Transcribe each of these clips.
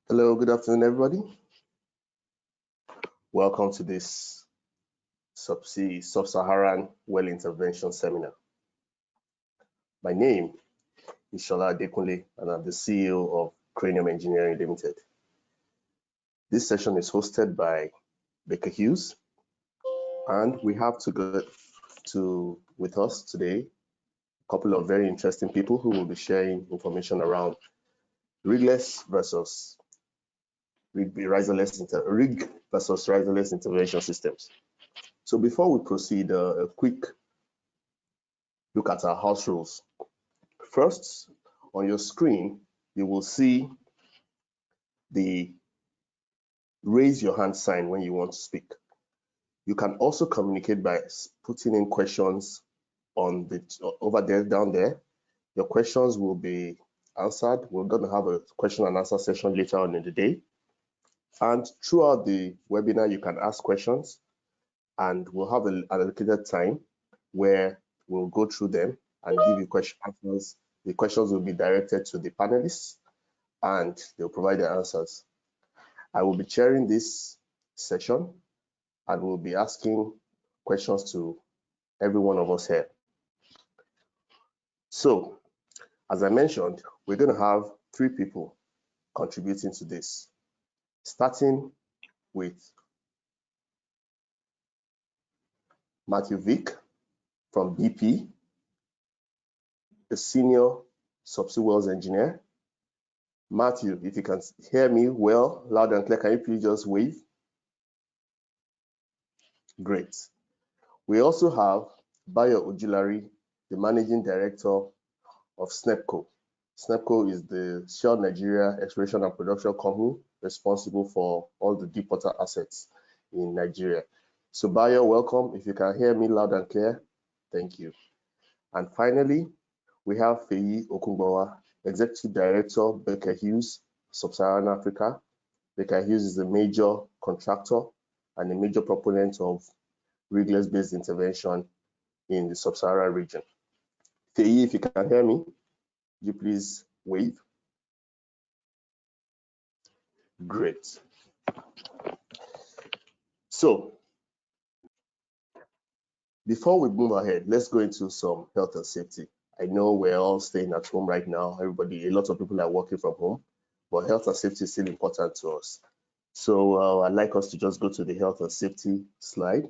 Hello, good afternoon, everybody. Welcome to this Sub-Saharan Well Intervention Seminar. My name is Shola Adekunle, and I'm the CEO of Cranium Engineering Limited. This session is hosted by Baker Hughes, and we have with us today a couple of very interesting people who will be sharing information around rigless versus Riserless intervention systems. So before we proceed, a quick look at our house rules. First, on your screen, you will see the raise your hand sign when you want to speak. You can also communicate by putting in questions on over there, down there. Your questions will be answered. We're going to have a question and answer session later on in the day. And throughout the webinar, you can ask questions, and we'll have an allocated time where we'll go through them and give you answers. The questions will be directed to the panelists, and they'll provide the answers. I will be chairing this session, and we'll be asking questions to every one of us here. So, as I mentioned, we're going to have 3 people contributing to this, starting with Matthew Vick from BP, the senior subsea wells engineer. Matthew, if you can hear me well, loud and clear, can you please just wave? Great. We also have Bayo Ojulari, the managing director of SNEPCO. SNEPCO is the Shell Nigeria Exploration and Production Company responsible for all the deepwater assets in Nigeria. So Bayo, welcome. If you can hear me loud and clear, thank you. And finally, we have Feyi Okungbowa, Executive Director, Baker Hughes, Sub-Saharan Africa. Baker Hughes is a major contractor and a major proponent of rigless-based intervention in the Sub-Saharan region. Feyi, if you can hear me, you please wave. Great. So, before we move ahead, let's go into some health and safety. I know we're all staying at home right now. A lot of people are working from home, but health and safety is still important to us. So I'd like us to just go to the health and safety slide.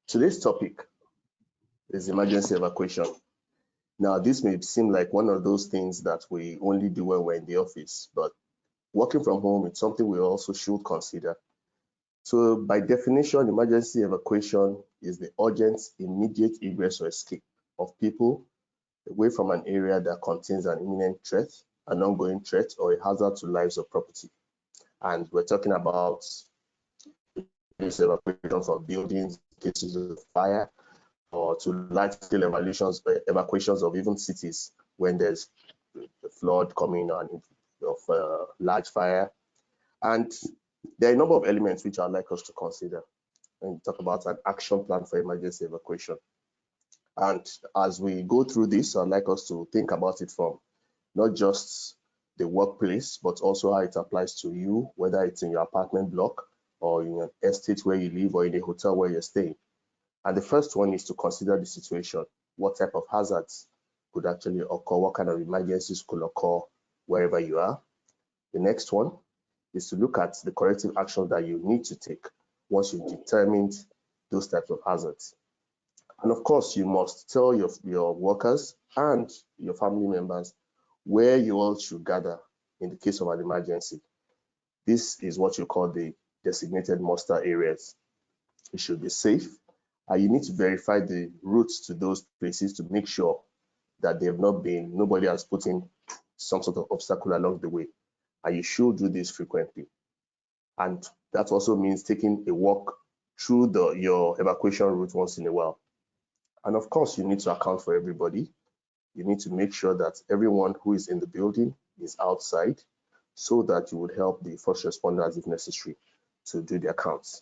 Today's topic is emergency evacuation. Now, this may seem like one of those things that we only do when we're in the office, but working from home is something we also should consider. So by definition, emergency evacuation is the urgent, immediate egress or escape of people away from an area that contains an imminent threat, an ongoing threat, or a hazard to lives or property. And we're talking about evacuation from buildings, cases of fire, or to large-scale evacuations of even cities when there's a flood coming on of large fire. And there are a number of elements which I'd like us to consider when we talk about an action plan for emergency evacuation. And as we go through this, I'd like us to think about it from not just the workplace, but also how it applies to you, whether it's in your apartment block or in an estate where you live or in a hotel where you're staying. And the first one is to consider the situation. What type of hazards could actually occur? What kind of emergencies could occur wherever you are? The next one is to look at the corrective action that you need to take once you've determined those types of hazards. And of course, you must tell your workers and your family members where you all should gather in the case of an emergency. This is what you call the designated muster areas. It should be safe, and you need to verify the routes to those places to make sure that nobody has put in some sort of obstacle along the way. And you should do this frequently. And that also means taking a walk through your evacuation route once in a while. And of course, you need to account for everybody. You need to make sure that everyone who is in the building is outside so that you would help the first responders if necessary to do their counts.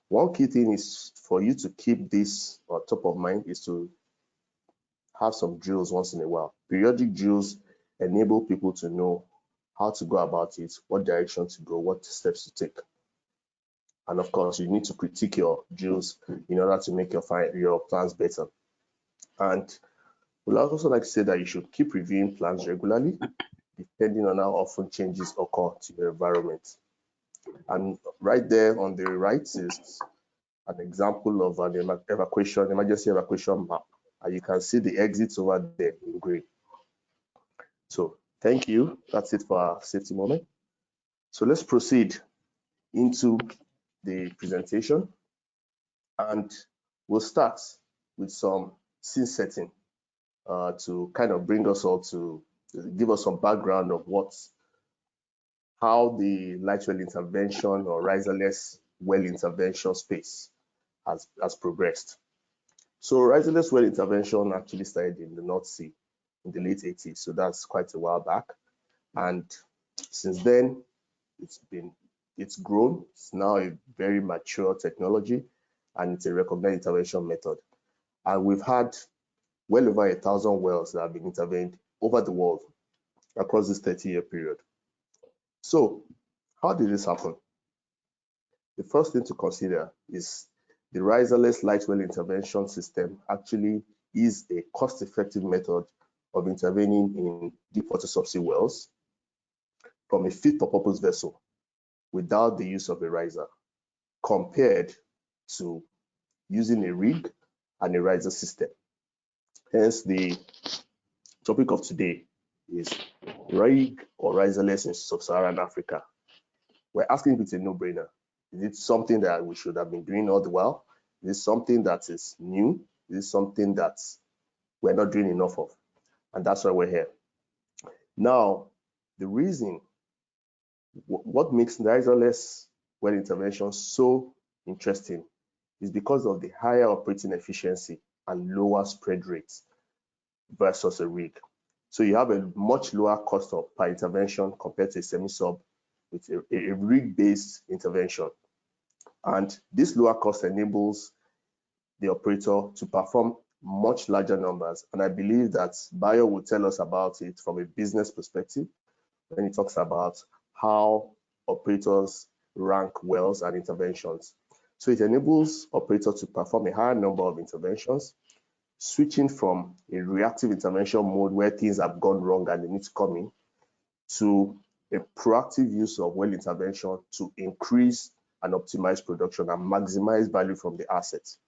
One key thing is for you to keep this top of mind is to have some drills once in a while. Periodic drills enable people to know how to go about it, what direction to go, what steps to take. And of course, you need to critique your drills in order to make your plans better. And we'd also like to say that you should keep reviewing plans regularly, depending on how often changes occur to your environment. And right there on the right is an example of an emergency evacuation map. And you can see the exits over there in green. So thank you. That's it for our safety moment. So let's proceed into the presentation. And we'll start with some scene setting to kind of bring us all to give us some background of how the light well intervention or riserless well intervention space has progressed. So riserless well intervention actually started in the North Sea in the late 80s. So that's quite a while back. And since then, it's grown. It's now a very mature technology, and it's a recognized intervention method. And we've had well over 1,000 wells that have been intervened over the world across this 30-year period. So how did this happen? The first thing to consider is the riserless light well intervention system actually is a cost-effective method of intervening in deepwater subsea wells from a fit-for-purpose vessel without the use of a riser, compared to using a rig and a riser system. Hence, the topic of today is rig or riserless in sub-Saharan Africa. We're asking if it's a no-brainer. Is it something that we should have been doing all the while? Is it something that is new? Is it something that we're not doing enough of? And that's why we're here. Now, the reason, what makes riserless well intervention so interesting is because of the higher operating efficiency and lower spread rates versus a rig. So you have a much lower cost per intervention compared to a semi-sub with a rig-based intervention. And this lower cost enables the operator to perform much larger numbers. And I believe that Bayo will tell us about it from a business perspective when he talks about how operators rank wells and interventions. So it enables operators to perform a higher number of interventions, switching from a reactive intervention mode where things have gone wrong and they need to come in, to a proactive use of well intervention to increase and optimize production and maximize value from the assets.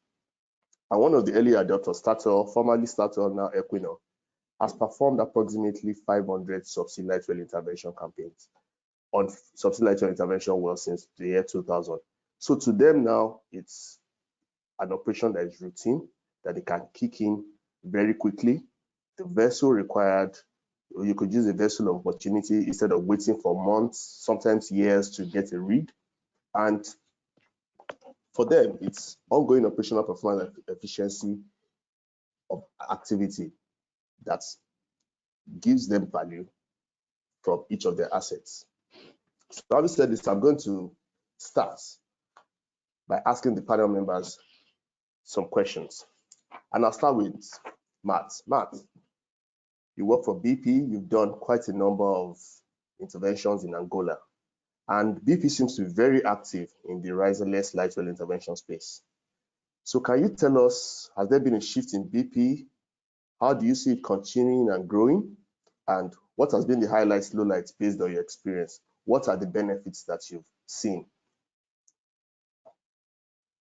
And one of the early adopters, Statoil, formerly Statoil, now Equinor, has performed approximately 500 subsea light well intervention campaigns on subsea light well intervention wells since the year 2000. So to them now, it's an operation that is routine, that they can kick in very quickly. The vessel required, you could use a vessel of opportunity instead of waiting for months, sometimes years to get a rig. And for them, it's ongoing operational performance efficiency of activity that gives them value from each of their assets. So having said this, I'm going to start by asking the panel members some questions. And I'll start with Matt. Matt, you work for BP. You've done quite a number of interventions in Angola. And BP seems to be very active in the riserless light well intervention space. So can you tell us, has there been a shift in BP? How do you see it continuing and growing? And what has been the highlights, lowlights based on your experience? What are the benefits that you've seen?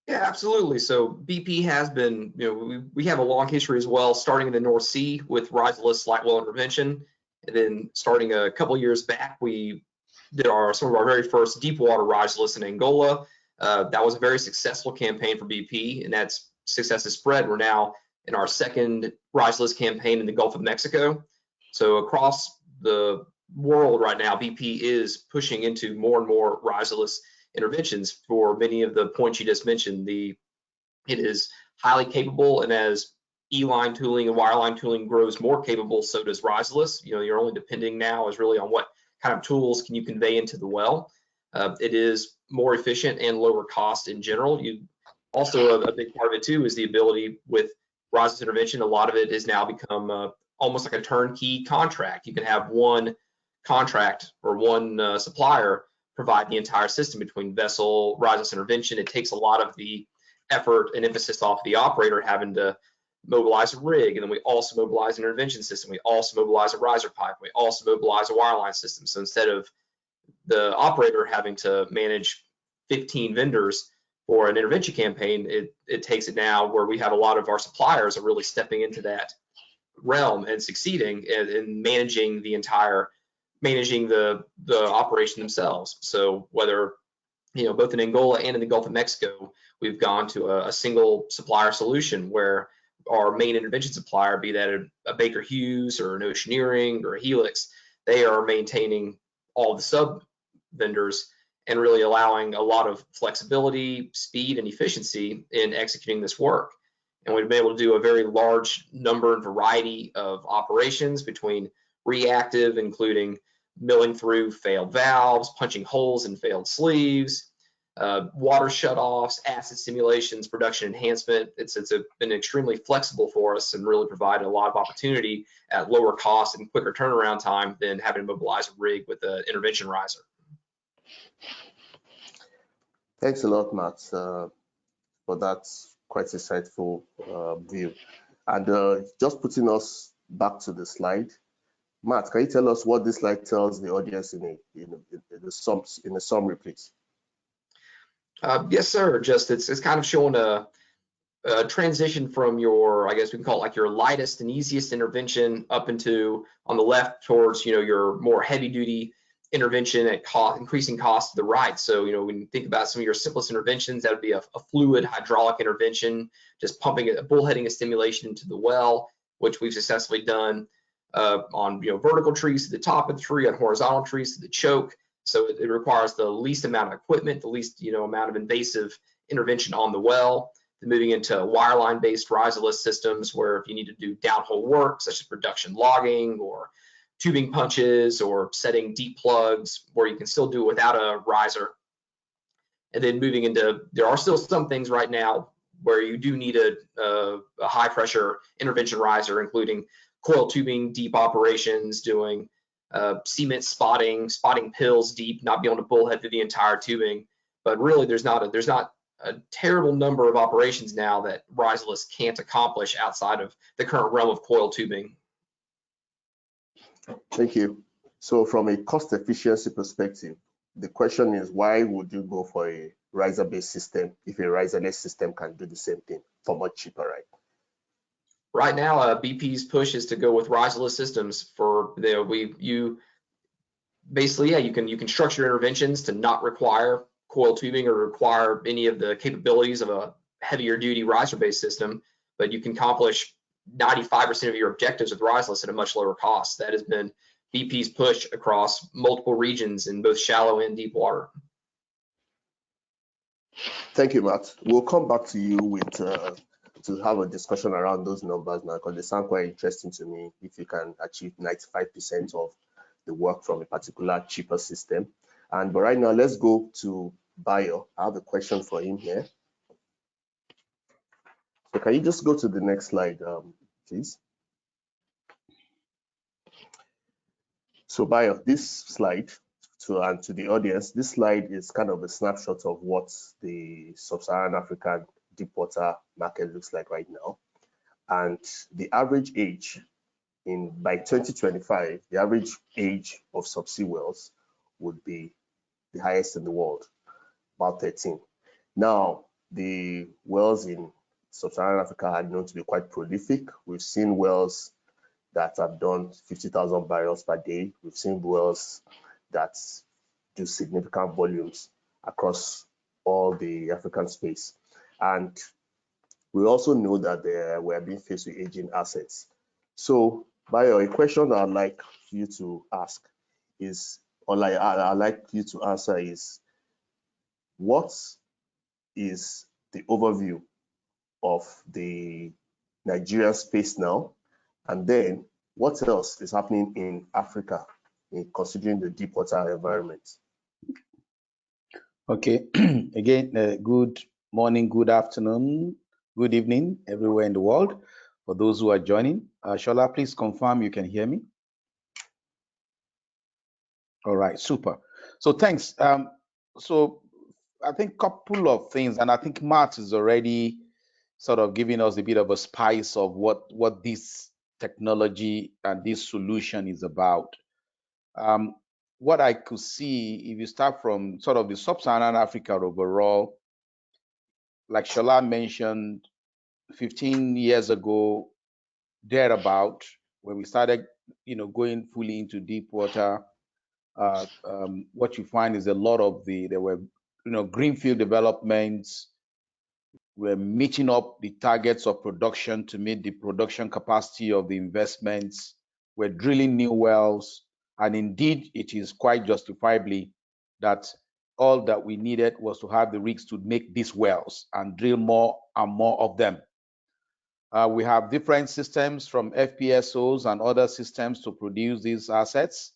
Yeah, absolutely. So BP has been, we have a long history as well, starting in the North Sea with riserless light well intervention. And then starting a couple of years back, we did some of our very first deep water riserless in Angola. That was a very successful campaign for BP, and that success has spread. We're now in our second riserless campaign in the Gulf of Mexico. So across the world right now, BP is pushing into more and more riserless interventions for many of the points you just mentioned. It is highly capable, and as E-line tooling and wireline tooling grows more capable, so does riserless. You're only depending now is really on what kind of tools can you convey into the well. It is more efficient and lower cost in general. Also, a big part of it too is the ability with Riserless intervention. A lot of it has now become almost like a turnkey contract. You can have one contract or one supplier provide the entire system between vessel, Riserless intervention. It takes a lot of the effort and emphasis off the operator having to mobilize a rig, and then we also mobilize an intervention system. We also mobilize a riser pipe. We also mobilize a wireline system. So instead of the operator having to manage 15 vendors for an intervention campaign, it takes it now where we have a lot of our suppliers are really stepping into that realm and succeeding in managing the operation themselves. So whether both in Angola and in the Gulf of Mexico, we've gone to a single supplier solution where our main intervention supplier, be that a Baker Hughes or an Oceaneering or a Helix, they are maintaining all the sub vendors and really allowing a lot of flexibility, speed, and efficiency in executing this work. And we've been able to do a very large number and variety of operations between reactive, including milling through failed valves, punching holes in failed sleeves, water shutoffs, acid simulations, production enhancement. It's been extremely flexible for us and really provided a lot of opportunity at lower cost and quicker turnaround time than having to mobilize a rig with an intervention riser. Thanks a lot, Matt, for that quite insightful view. And just putting us back to the slide, Matt, can you tell us what this slide tells the audience in a summary, please? Yes, sir. Just it's kind of showing a transition from your, I guess we can call it like your lightest and easiest intervention up into on the left towards your more heavy duty intervention at increasing cost to the right. So when you think about some of your simplest interventions, that would be a fluid hydraulic intervention, just pumping bullheading a stimulation into the well, which we've successfully done on vertical trees to the top of the tree, on horizontal trees to the choke. So it requires the least amount of equipment, the least amount of invasive intervention on the well. Then moving into wireline based riserless systems, where if you need to do downhole work such as production logging or tubing punches or setting deep plugs, where you can still do it without a riser. And then moving into, there are still some things right now where you do need a high pressure intervention riser, including coil tubing, deep operations, doing cement spotting pills deep, not being able to bullhead through the entire tubing. But really, there's not a terrible number of operations now that riserless can't accomplish outside of the current realm of coil tubing. Thank you. So from a cost efficiency perspective, the question is, why would you go for a riser-based system if a riserless system can do the same thing for much cheaper, right? Right now, BP's push is to go with riserless systems. You can structure interventions to not require coil tubing or require any of the capabilities of a heavier duty riser-based system, but you can accomplish 95% of your objectives with riserless at a much lower cost. That has been BP's push across multiple regions in both shallow and deep water. Thank you, Matt. We'll come back to you with to have a discussion around those numbers now, because they sound quite interesting to me. If you can achieve 95% of the work from a particular cheaper system. But right now, let's go to Bayo. I have a question for him here. So can you just go to the next slide, please? So Bayo, this slide, to the audience, this slide is kind of a snapshot of what the sub-Saharan African deep water market looks like right now. And the average age by 2025, the average age of subsea wells would be the highest in the world, about 13. Now, the wells in sub-Saharan Africa are known to be quite prolific. We've seen wells that have done 50,000 barrels per day. We've seen wells that do significant volumes across all the African space. And we also know that we're being faced with aging assets. So, Bayo, a question I'd like you to ask is, or I'd like you to answer is, what is the overview of the Nigerian space now? And then what else is happening in Africa in considering the deep water environment? Okay, again, good morning, good afternoon, good evening, everywhere in the world. For those who are joining, Shola, please confirm you can hear me. All right, super. So thanks. So I think a couple of things, and I think Matt is already sort of giving us a bit of a spice of what this technology and this solution is about. What I could see, if you start from sort of the sub-Saharan Africa overall, like Shola mentioned, 15 years ago, thereabout, when we started, going fully into deep water, what you find is a lot of there were, greenfield developments. We're meeting up the targets of production to meet the production capacity of the investments. We're drilling new wells, and indeed, it is quite justifiably that all that we needed was to have the rigs to make these wells and drill more and more of them. We have different systems from FPSOs and other systems to produce these assets.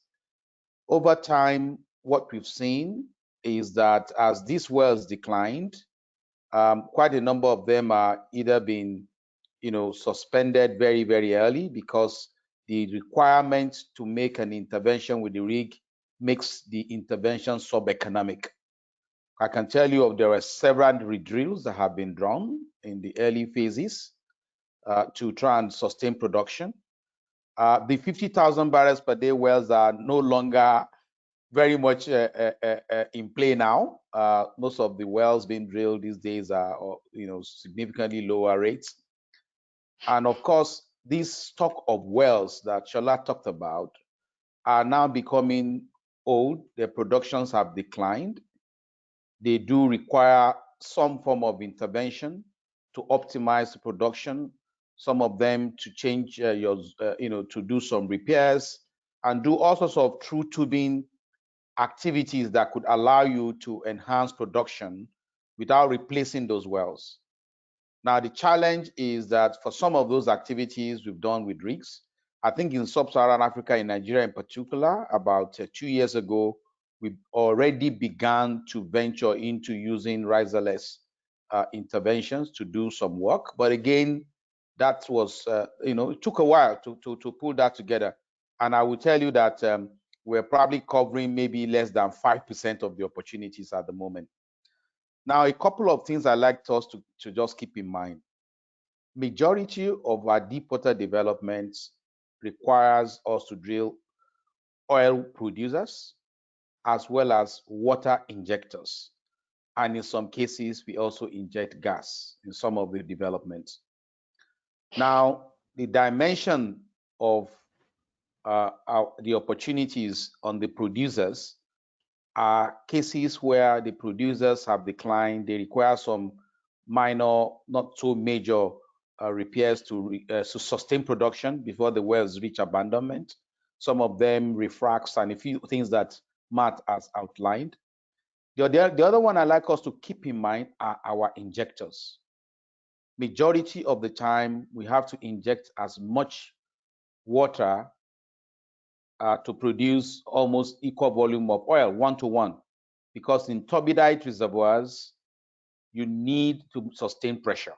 Over time, what we've seen is that as these wells declined, quite a number of them are either being, suspended very, very early because the requirement to make an intervention with the rig makes the intervention sub-economic. I can tell you there are several redrills that have been drawn in the early phases to try and sustain production. The 50,000 barrels per day wells are no longer very much in play now. Most of the wells being drilled these days are, significantly lower rates. And of course, this stock of wells that Shola talked about are now becoming old. Their productions have declined. They do require some form of intervention to optimize the production. Some of them to change to do some repairs and do all sorts of through tubing activities that could allow you to enhance production without replacing those wells. Now, the challenge is that for some of those activities we've done with rigs, I think in sub-Saharan Africa, in Nigeria in particular, about 2 years ago, we already began to venture into using riserless interventions to do some work. But again, that was, it took a while to pull that together. And I will tell you that we're probably covering maybe less than 5% of the opportunities at the moment. Now, a couple of things I'd like us to just keep in mind. Majority of our deep water developments requires us to drill oil producers as well as water injectors. And in some cases, we also inject gas in some of the developments. Now, the dimension of the opportunities on the producers are cases where the producers have declined. They require some minor, not so major repairs to sustain production before the wells reach abandonment. Some of them refracts and a few things that Matt has outlined. The other one I like us to keep in mind are our injectors. Majority of the time, we have to inject as much water to produce almost equal volume of oil, 1-to-1, because in turbidite reservoirs, you need to sustain pressure.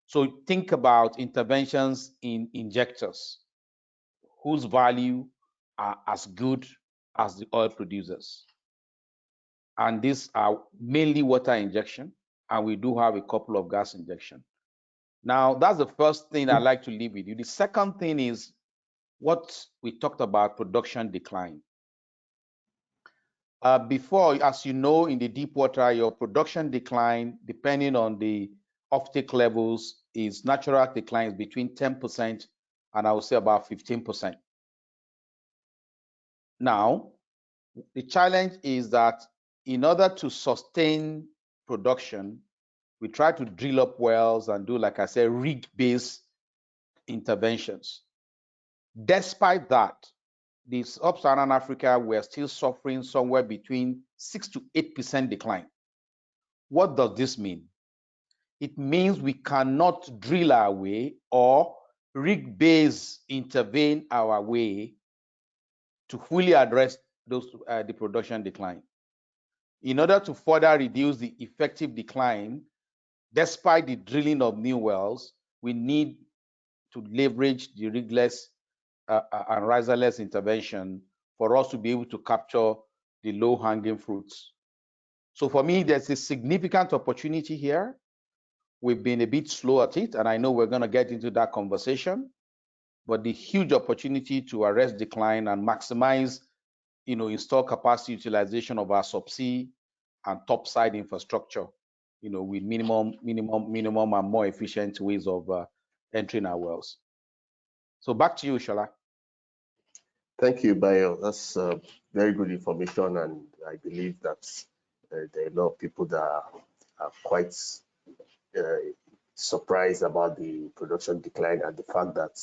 So think about interventions in injectors whose value are as good as the oil producers. And these are mainly water injection, and we do have a couple of gas injection. Now, that's the first thing I'd like to leave with you. The second thing is what we talked about, production decline. Before, as you know, in the deep water, your production decline, depending on the offtake levels, is natural declines between 10% and I would say about 15%. Now, the challenge is that in order to sustain production, we try to drill up wells and do, like I said, rig-based interventions. Despite that, the sub-Saharan Africa, we're still suffering somewhere between 6 to 8% decline. What does this mean? It means we cannot drill our way or rig-based intervene our way to fully address those the production decline. In order to further reduce the effective decline, despite the drilling of new wells, we need to leverage the rigless and riserless intervention for us to be able to capture the low-hanging fruits. So for me, there's a significant opportunity here. We've been a bit slow at it, and I know we're going to get into that conversation, but the huge opportunity to arrest decline and maximize, install capacity utilization of our subsea and topside infrastructure, with minimum and more efficient ways of entering our wells. So back to you, Shola. Thank you, Bayo. That's very good information, and I believe that there are a lot of people that are quite surprised about the production decline and the fact that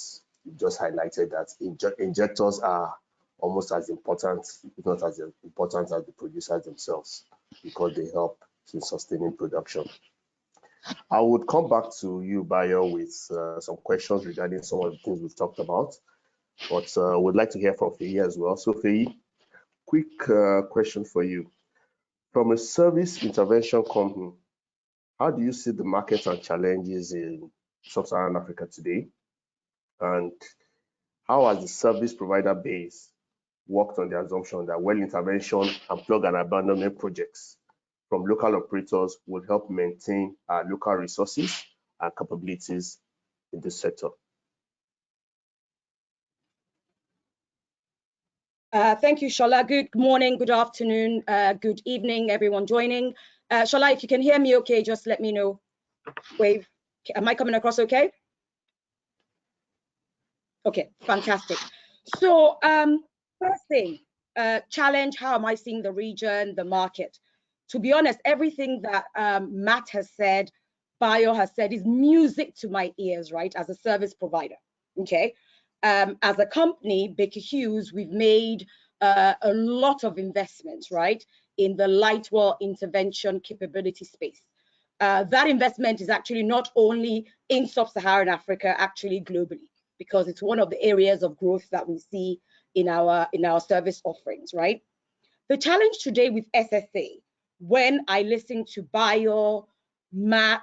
you just highlighted that injectors are almost as important, if not as important as the producers themselves, because they help in sustaining production. I would come back to you, Bayo, with some questions regarding some of the things we've talked about, but would like to hear from Feyi as well. So Feyi, quick question for you. From a service intervention company, how do you see the markets and challenges in sub-Saharan Africa today? And how has the service provider base worked on the assumption that well intervention and plug and abandonment projects from local operators will help maintain our local resources and capabilities in this sector? Thank you, Shola. Good morning, good afternoon, good evening, everyone joining. Shola, if you can hear me okay, just let me know. Wave. Am I coming across okay? Okay, fantastic. So first thing, challenge, how am I seeing the region, the market? To be honest, everything that Matt has said, Bayo has said is music to my ears, right, as a service provider, okay? As a company, Baker Hughes, we've made a lot of investments, right, in the light well intervention capability space. That investment is actually not only in sub-Saharan Africa, actually globally, because it's one of the areas of growth that we see in our service offerings, right? The challenge today with SSA, when I listen to Bayo, Matt,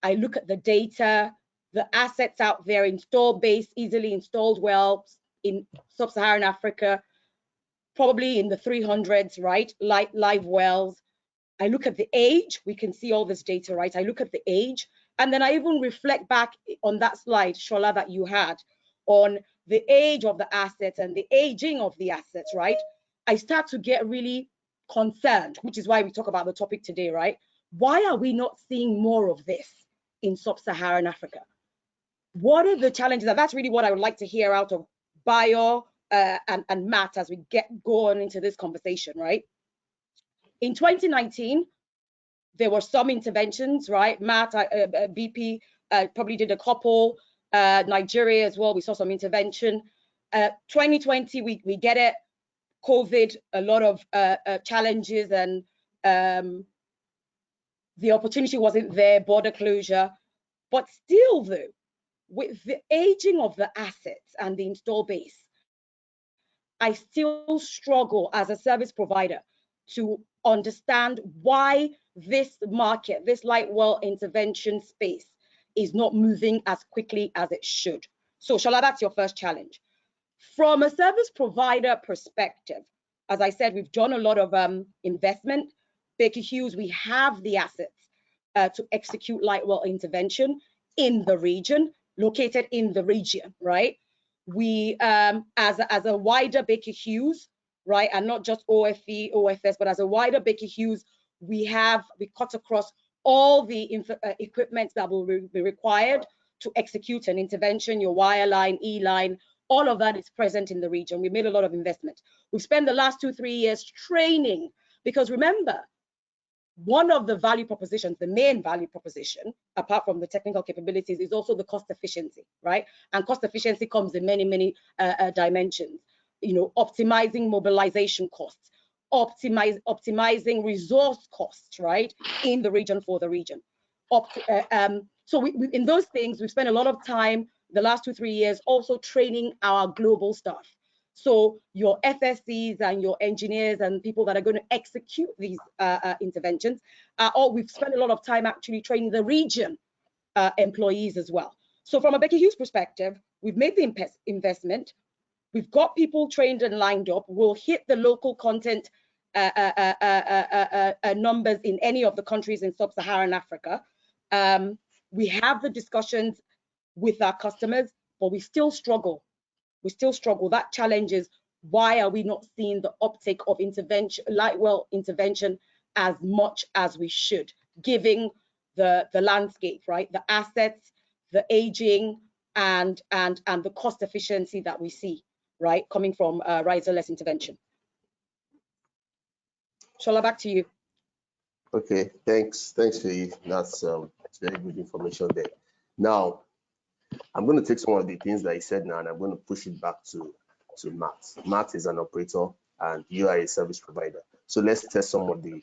I look at the data, the assets out there, installed base, easily installed wells in sub-Saharan Africa, probably in the 300s, right? Live wells. I look at the age, we can see all this data, right? I look at the age, and then I even reflect back on that slide, Shola, that you had on the age of the assets and the aging of the assets, right? I start to get really concerned, which is why we talk about the topic today, right? Why are we not seeing more of this in sub-Saharan Africa? What are the challenges? And that's really what I would like to hear out of Bayo and Matt as we go on into this conversation, right? In 2019, there were some interventions, right? Matt, BP probably did a couple. Nigeria as well, we saw some intervention. 2020, we get it. COVID, a lot of challenges, and the opportunity wasn't there, border closure. But still though, with the aging of the assets and the install base, I still struggle as a service provider to understand why this market, this light well intervention space, is not moving as quickly as it should. So Shola, that's your first challenge. From a service provider perspective, as I said, we've done a lot of investment. Baker Hughes, we have the assets to execute light well intervention in the region, located in the region, right? We, as a wider Baker Hughes, right, and not just OFE, OFS, but as a wider Baker Hughes, we cut across all the equipment that will be required to execute an intervention, your wireline, E-line, all of that is present in the region. We made a lot of investment. We've spent the last 2-3 years training, because remember, one of the value propositions, the main value proposition, apart from the technical capabilities, is also the cost efficiency, right? And cost efficiency comes in many, many dimensions. You know, optimizing mobilization costs, optimizing resource costs, right, in the region for the region. So in those things, we've spent a lot of time the last 2-3 years also training our global staff. So your FSCs and your engineers and people that are going to execute these interventions we've spent a lot of time actually training the region employees as well. So from a Becky Hughes perspective, we've made the investment. We've got people trained and lined up. We'll hit the local content numbers in any of the countries in sub-Saharan Africa. We have the discussions with our customers, but we still struggle. We still struggle. That challenge is, why are we not seeing the uptake of intervention, light well intervention, as much as we should, given the landscape, right? The assets, the aging, and the cost efficiency that we see, right, coming from riserless intervention. Shola, back to you. Okay, thanks, Faye. That's very good information there. Now, I'm going to take some of the things that he said now, and I'm going to push it back to Matt. Matt is an operator, and you are a service provider. So let's test some of the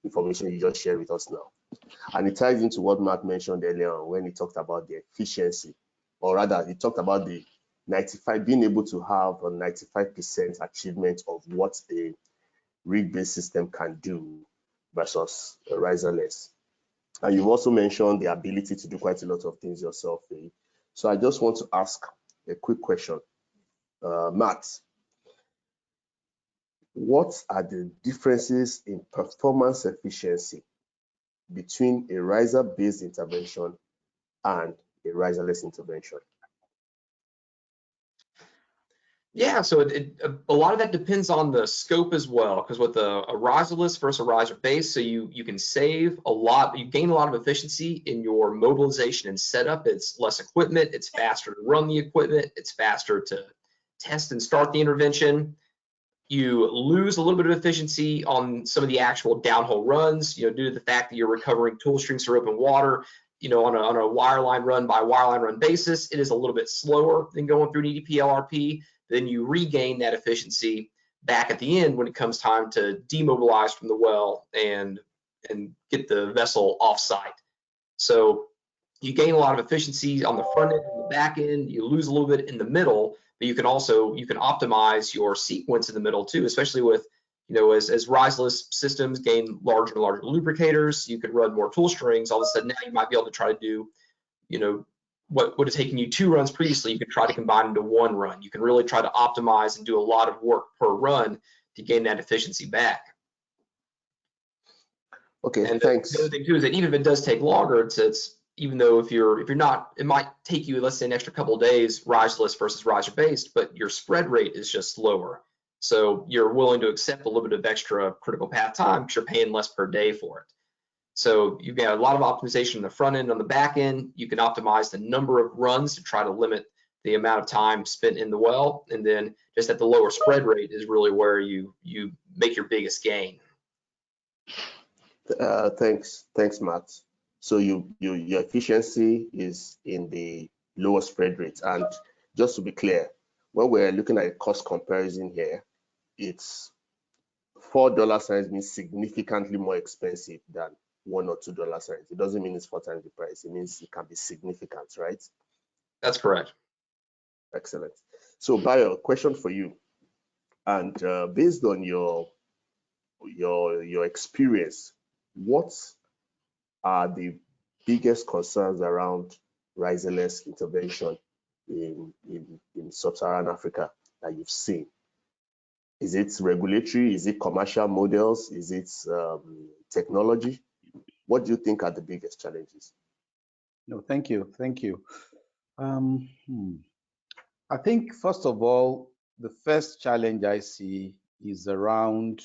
information you just shared with us now. And it ties into what Matt mentioned earlier on when he talked about the efficiency, or rather, he talked about the 95, being able to have a 95% achievement of what a rig-based system can do versus a riserless. And you've also mentioned the ability to do quite a lot of things yourself, Faye. So I just want to ask a quick question. Matt, what are the differences in performance efficiency between a riser-based intervention and a riserless intervention? Yeah, so a lot of that depends on the scope as well, because with a riserless versus a riser base, so you can save a lot, you gain a lot of efficiency in your mobilization and setup. It's less equipment, it's faster to run the equipment, it's faster to test and start the intervention. You lose a little bit of efficiency on some of the actual downhole runs, due to the fact that you're recovering tool strings through open water. On a wireline run by wireline run basis, it is a little bit slower than going through an EDP LRP. Then you regain that efficiency back at the end when it comes time to demobilize from the well and get the vessel off site. So you gain a lot of efficiency on the front end and the back end. You lose a little bit in the middle, but you can optimize your sequence in the middle too, especially with, as riserless systems gain larger and larger lubricators, you could run more tool strings. All of a sudden now you might be able to try to do, what would have taken you 2 runs previously, you can try to combine into 1 run. You can really try to optimize and do a lot of work per run to gain that efficiency back. Okay, and thanks. The other thing too is that even if it does take longer, it's even though if you're not, it might take you, let's say, an extra couple of days, riserless versus riser based, but your spread rate is just lower. So you're willing to accept a little bit of extra critical path time because you're paying less per day for it. So you've got a lot of optimization on the front end. On the back end, you can optimize the number of runs to try to limit the amount of time spent in the well. And then just at the lower spread rate is really where you make your biggest gain. Thanks, Matt. So your efficiency is in the lower spread rate. And just to be clear, when we're looking at a cost comparison here, it's $4 signs means significantly more expensive than $1 or $2 signs. It doesn't mean it's 4 times the price. It means it can be significant, right? That's correct. Excellent. So Bayo, question for you. And based on your experience, what are the biggest concerns around riserless intervention in sub-Saharan Africa that you've seen? Is it regulatory? Is it commercial models? Is it technology? What do you think are the biggest challenges? No, thank you. I think, first of all, the first challenge I see is around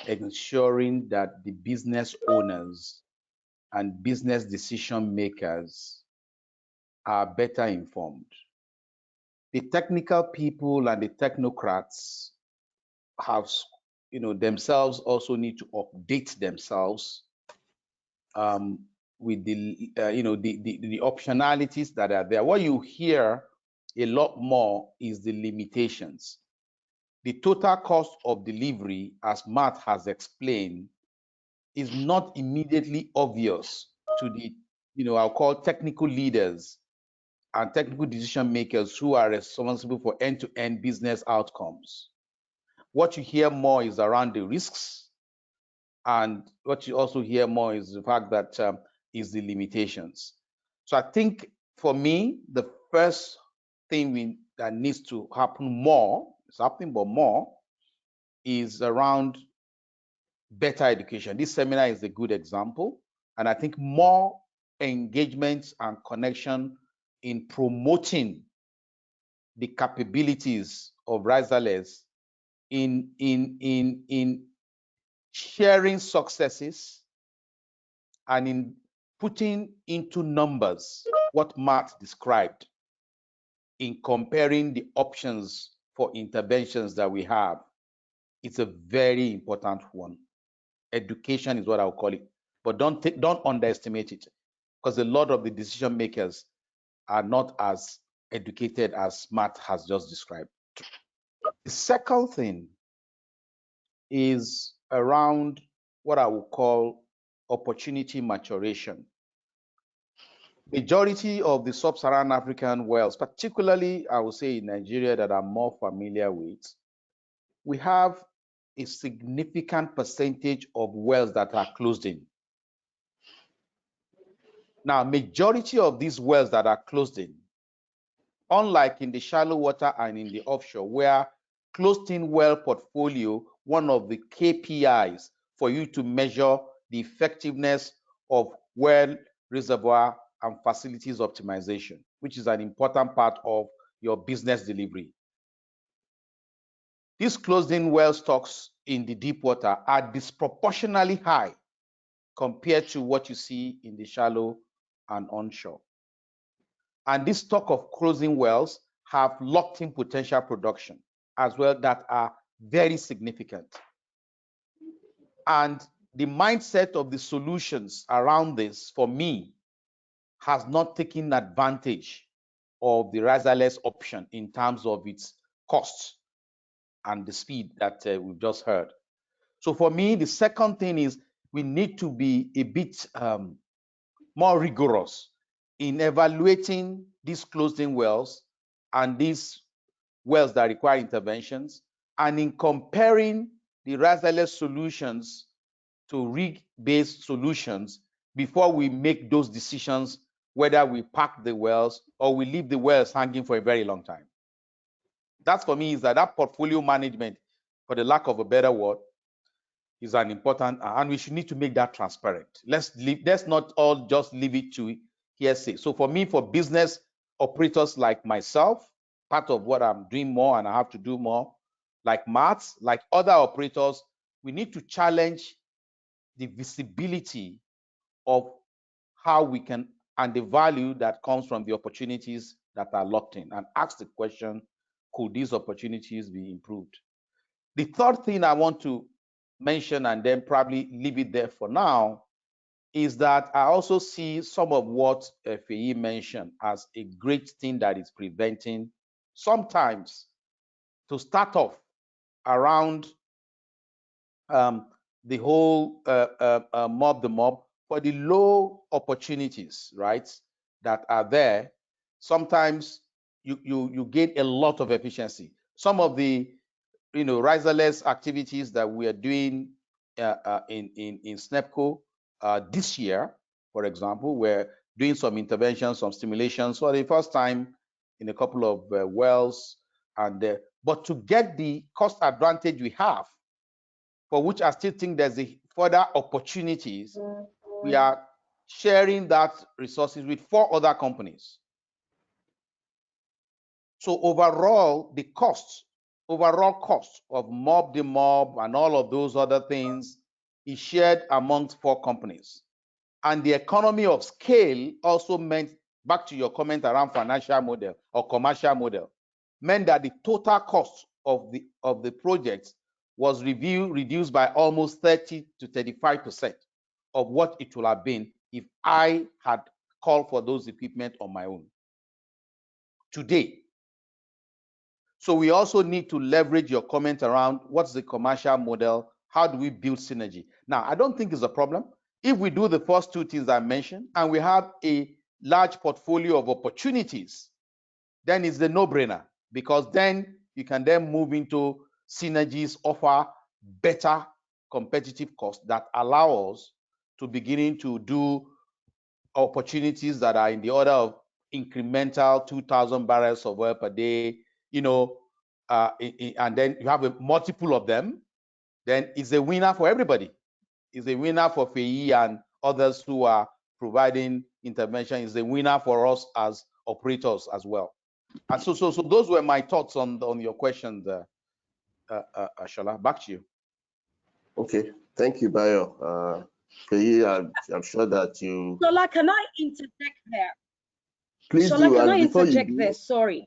ensuring that the business owners and business decision makers are better informed. The technical people and the technocrats have, themselves also need to update themselves with the optionalities that are there. What you hear a lot more is the limitations. The total cost of delivery, as Matt has explained, is not immediately obvious to the, I'll call technical leaders and technical decision makers who are responsible for end-to-end business outcomes. What you hear more is around the risks, and what you also hear more is the fact that is the limitations. So I think for me, the first thing that needs to happen more, it's happening but more, is around better education. This seminar is a good example, and I think more engagement and connection in promoting the capabilities of Riserless in sharing successes and in putting into numbers what Matt described, in comparing the options for interventions that we have. It's a very important one. Education is what I would call it, but don't underestimate it, because a lot of the decision makers are not as educated as Matt has just described. The second thing is around what I would call opportunity maturation. Majority of the sub-Saharan African wells, particularly I would say in Nigeria, that I'm more familiar with, we have a significant percentage of wells that are closed in. Now, majority of these wells that are closed in, unlike in the shallow water and in the offshore, where closed-in well portfolio, one of the KPIs for you to measure the effectiveness of well, reservoir, and facilities optimization, which is an important part of your business delivery. These closed-in well stocks in the deep water are disproportionately high compared to what you see in the shallow and onshore. And this stock of closing wells have locked-in potential production as well that are very significant. And the mindset of the solutions around this, for me, has not taken advantage of the Riserless option in terms of its costs and the speed that we've just heard. So for me, the second thing is we need to be a bit more rigorous in evaluating these closed-in wells and these wells that require interventions, and in comparing the Riserless solutions to rig-based solutions before we make those decisions whether we pack the wells or we leave the wells hanging for a very long time. That for me is that portfolio management, for the lack of a better word, is an important, and we should need to make that transparent. Let's not all just leave it to hearsay. So for me, for business operators like myself, part of what I'm doing more and I have to do more, like Matt, like other operators, we need to challenge the visibility of how we can, and the value that comes from the opportunities that are locked in, and ask the question, could these opportunities be improved? The third thing I want to mention, and then probably leave it there for now, is that I also see some of what FAE mentioned as a great thing that is preventing sometimes to start off around the whole mob the mob for the low opportunities, right, that are there. Sometimes you gain a lot of efficiency. Some of the Riserless activities that we are doing in SNEPCO this year, for example, we're doing some interventions, some stimulations for the first time in a couple of wells, and but to get the cost advantage we have, for which I still think there's a further opportunities, we are sharing that resources with 4 other companies. So overall, the overall cost of mob the mob and all of those other things is shared amongst 4 companies. And the economy of scale also meant, back to your comment around financial model or commercial model, meant that the total cost of the project was reduced by almost 30 to 35% of what it would have been if I had called for those equipment on my own today. So we also need to leverage your comment around what's the commercial model, how do we build synergy? Now, I don't think it's a problem if we do the first 2 things I mentioned and we have a large portfolio of opportunities, then it's the no-brainer, because then you can then move into synergies, offer better competitive costs that allow us to beginning to do opportunities that are in the order of incremental 2,000 barrels of oil per day, and then you have a multiple of them, then it's a winner for everybody. It's a winner for FEI and others who are providing intervention. It's a winner for us as operators as well. And so those were my thoughts on your questions, Shola. Back to you. Okay, thank you, Bayo. I'm sure that you. Shola, can I interject there? Please Shola, do. can I Before interject you do, there? Sorry.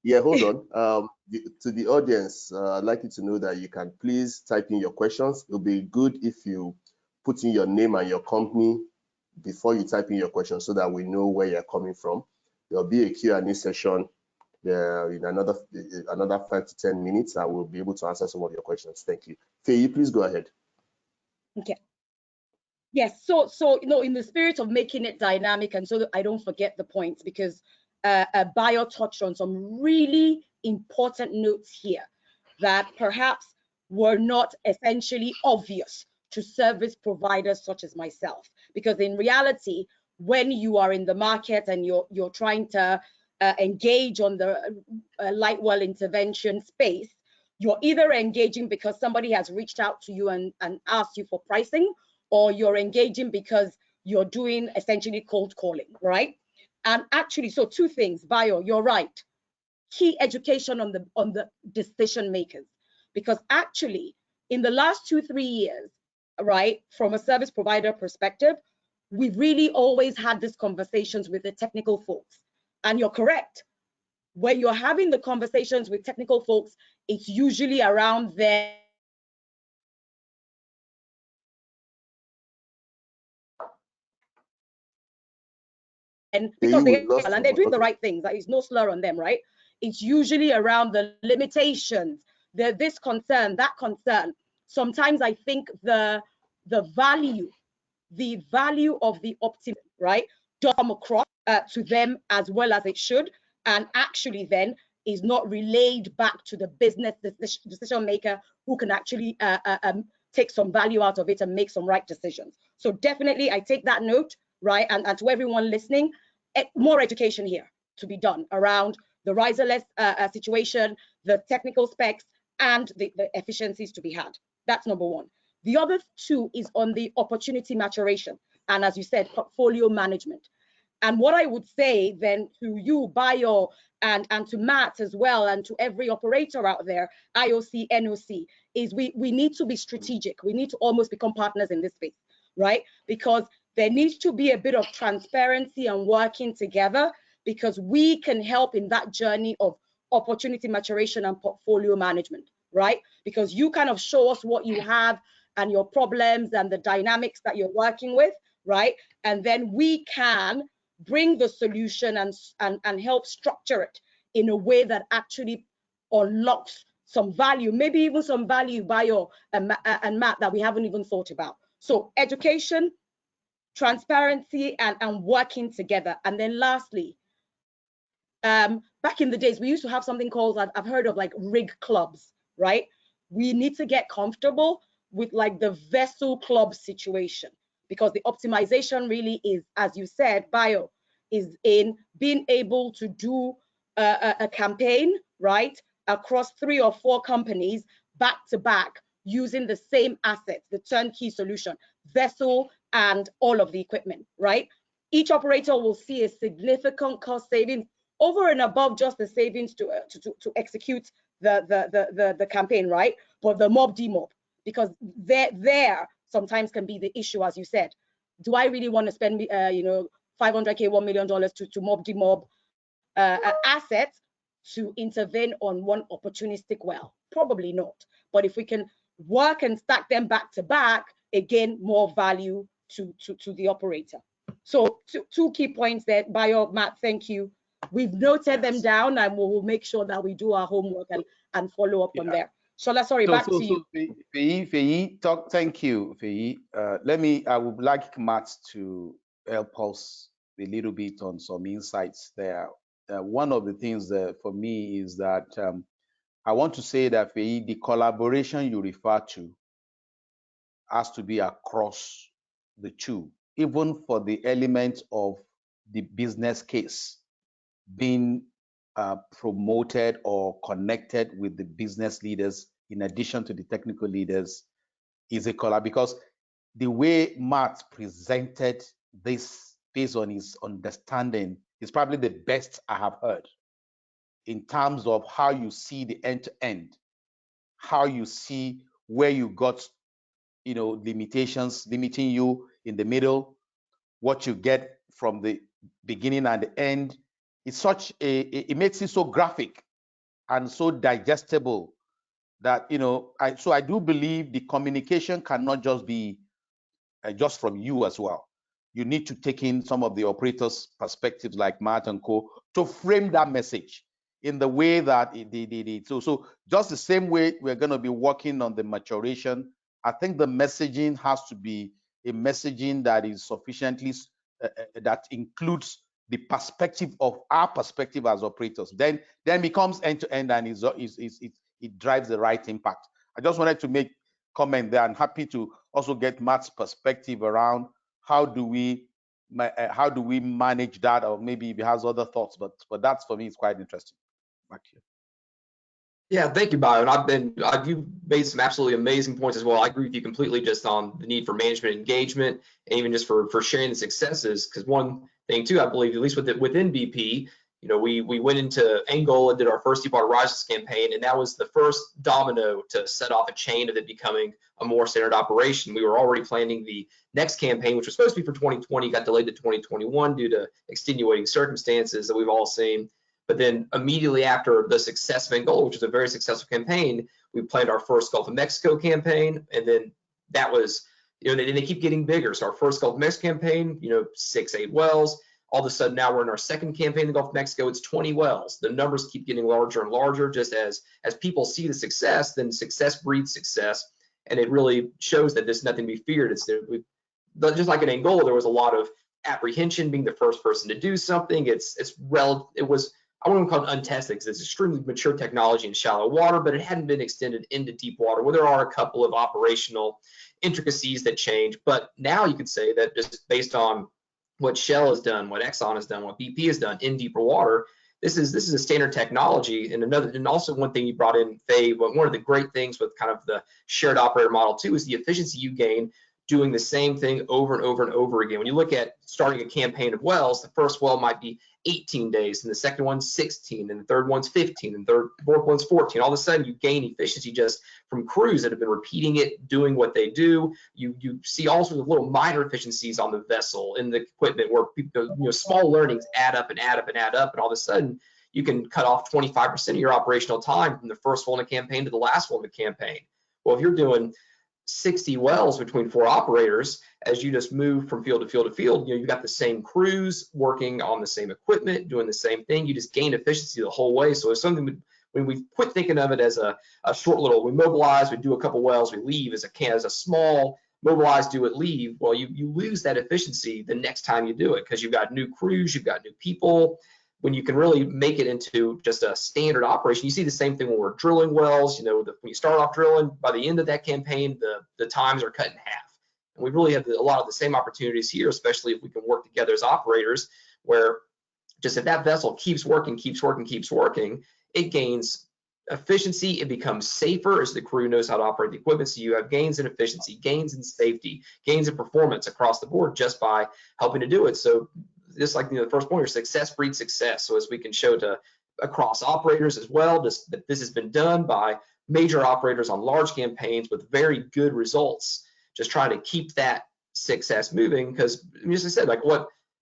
Yeah, hold on. To the audience, I'd like you to know that you can please type in your questions. It'll be good if you put in your name and your company before you type in your question, so that we know where you're coming from. There'll be a Q&A session in another 5 to 10 minutes. I will be able to answer some of your questions. Thank you. Faye, please go ahead. Okay. Yes. So in the spirit of making it dynamic, and so that I don't forget the points, because Bayo touched on some really important notes here that perhaps were not essentially obvious to service providers such as myself. Because in reality, when you are in the market and you're trying to engage on the light well intervention space, you're either engaging because somebody has reached out to you and asked you for pricing, or you're engaging because you're doing essentially cold calling, right? And actually, so two things, Bayo, you're right. Key education on the decision makers, because actually in the last 2-3 years, right, from a service provider perspective, we've really always had these conversations with the technical folks. And you're correct. When you're having the conversations with technical folks, it's usually around their because they're doing the right things. There is no slur on them, right? It's usually around the limitations, this concern, that concern. Sometimes I think the value of the optimum, right, does come across to them as well as it should, and actually then is not relayed back to the business decision maker, who can actually take some value out of it and make some right decisions. So definitely I take that note, right? And to everyone listening, more education here to be done around the riserless situation, the technical specs, and the efficiencies to be had. That's number one. The other two is on the opportunity maturation, and as you said, portfolio management. And what I would say then to you, Bayo, and to Matt as well, and to every operator out there, IOC, NOC, is we need to be strategic. We need to almost become partners in this space, right? Because there needs to be a bit of transparency and working together, because we can help in that journey of opportunity maturation and portfolio management, right? Because you kind of show us what you have and your problems and the dynamics that you're working with, right? And then we can bring the solution and help structure it in a way that actually unlocks some value, maybe even some value, Bayo and Matt, that we haven't even thought about. So education, transparency, and working together. And then lastly, back in the days, we used to have something called, I've heard of, like rig clubs, right? We need to get comfortable with like the vessel club situation, because the optimization really is, as you said, Bayo, is in being able to do a campaign, right, across 3 or 4 companies back to back, using the same assets, the turnkey solution, vessel and all of the equipment, right? Each operator will see a significant cost savings over and above just the savings to execute the campaign, right? But the mob demob, because there sometimes can be the issue, as you said. Do I really want to spend, $500K, $1 million to mob demob assets to intervene on one opportunistic well? Probably not. But if we can work and stack them back to back, again, more value to the operator. So two key points there, Bayo, Matt, thank you. We've noted them down, and we'll make sure that we do our homework and follow up on there. Shola, sorry, back to you. Feyi, thank you, Feyi. I would like Matt to help us a little bit on some insights there. One of the things for me is that I want to say that the collaboration you refer to has to be across the two, even for the element of the business case being promoted or connected with the business leaders in addition to the technical leaders is a collab, because the way Matt presented this based on his understanding is probably the best I have heard in terms of how you see the end-to-end, how you see where you got, limitations limiting you in the middle, what you get from the beginning and the end. It's it makes it so graphic and so digestible that, I do believe the communication cannot just be just from you as well. You need to take in some of the operators' perspectives like Matt and Co. to frame that message in the way that so just the same way we're going to be working on the maturation. I think the messaging has to be a messaging that is sufficiently that includes the perspective of our perspective as operators. Then becomes end to end, and it drives the right impact. I just wanted to make comment there. I'm happy to also get Matt's perspective around how do we manage that, or maybe if he has other thoughts. But that's, for me, it's quite interesting. Back to you. Yeah, thank you, Bio. And you've made some absolutely amazing points as well. I agree with you completely just on the need for management engagement, and even just for sharing the successes. Because one thing too, I believe, at least within BP, we went into Angola, did our first deepwater Riserless campaign, and that was the first domino to set off a chain of it becoming a more standard operation. We were already planning the next campaign, which was supposed to be for 2020, got delayed to 2021 due to extenuating circumstances that we've all seen. But then immediately after the success of Angola, which was a very successful campaign, we planned our first Gulf of Mexico campaign, and then that was, and they keep getting bigger. So our first Gulf of Mexico campaign, 6, 8 wells. All of a sudden now we're in our second campaign in the Gulf of Mexico, it's 20 wells. The numbers keep getting larger and larger just as people see the success, then success breeds success. And it really shows that there's nothing to be feared. Just like in Angola, there was a lot of apprehension being the first person to do something. I wouldn't call it untested because it's extremely mature technology in shallow water, but it hadn't been extended into deep water, where there are a couple of operational intricacies that change. But now you can say that just based on what Shell has done, what Exxon has done, what BP has done in deeper water, this is a standard technology. And also one thing you brought in, Faye, but one of the great things with kind of the shared operator model too is the efficiency you gain doing the same thing over and over and over again. When you look at starting a campaign of wells, the first well might be 18 days, and the second one's 16, and the third one's 15, and the fourth one's 14. All of a sudden, you gain efficiency just from crews that have been repeating it, doing what they do. You see all sorts of little minor efficiencies on the vessel, in the equipment, where people, small learnings add up and add up and add up, and all of a sudden, you can cut off 25% of your operational time from the first one in a campaign to the last one in the campaign. Well, if you're doing 60 wells between 4 operators, as you just move from field to field to field, you've got the same crews working on the same equipment, doing the same thing. You just gain efficiency the whole way. So it's something when we quit thinking of it as a short little, we mobilize, we do a couple wells, we leave as a small mobilize, do it, leave. Well, you lose that efficiency the next time you do it because you've got new crews, you've got new people. When you can really make it into just a standard operation, you see the same thing when we're drilling wells. When you start off drilling, by the end of that campaign, the times are cut in half. And we really have a lot of the same opportunities here, especially if we can work together as operators, where just if that vessel keeps working, it gains efficiency, it becomes safer as the crew knows how to operate the equipment. So you have gains in efficiency, gains in safety, gains in performance across the board just by helping to do it. So just like the first point, your success breeds success. So as we can show to across operators as well, just that this has been done by major operators on large campaigns with very good results, just trying to keep that success moving. Because as I said, like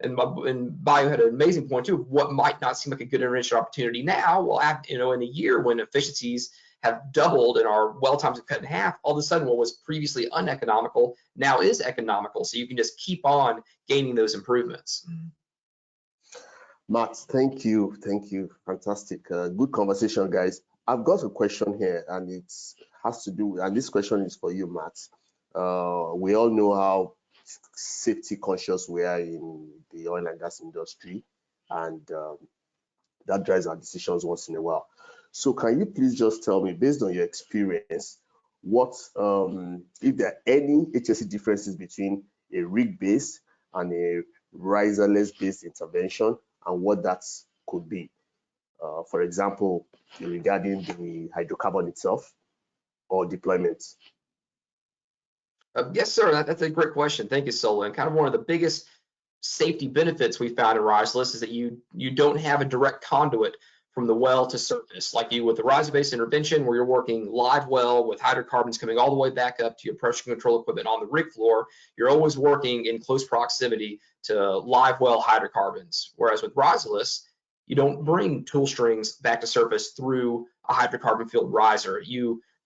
and Bio had an amazing point too, what might not seem like a good intervention opportunity now, well, in a year when efficiencies have doubled and our well times have cut in half, all of a sudden what was previously uneconomical now is economical. So you can just keep on gaining those improvements. Matt, thank you. Fantastic. Good conversation, guys. I've got a question here, and it has to do, and this question is for you, Matt. We all know how safety conscious we are in the oil and gas industry, and that drives our decisions once in a while. So can you please just tell me, based on your experience, what if there are any HSE differences between a rig-based and a riserless-based intervention, and what that could be? For example, regarding the hydrocarbon itself or deployment. Yes, sir. That's a great question. Thank you, Sola. And kind of one of the biggest safety benefits we found in Riserless is that you don't have a direct conduit from the well to surface like you with the riser-based intervention, where you're working live well with hydrocarbons coming all the way back up to your pressure control equipment on the rig floor. You're always working in close proximity to live well hydrocarbons. Whereas with Riserless, you don't bring tool strings back to surface through a hydrocarbon filled riser.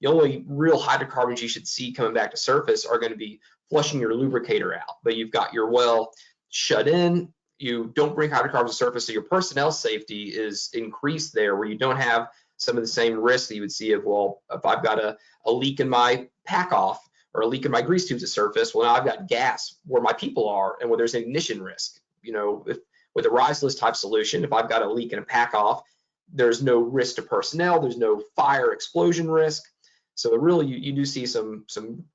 The only real hydrocarbons you should see coming back to surface are going to be flushing your lubricator out, but you've got your well shut in. You don't bring hydrocarbons to surface, so your personnel safety is increased there, where you don't have some of the same risks that you would see of, well, if I've got a leak in my pack off or a leak in my grease tubes at surface, well, now I've got gas where my people are and where there's an ignition risk. With a riserless type solution, if I've got a leak in a pack off, there's no risk to personnel, there's no fire explosion risk. So really, you do see some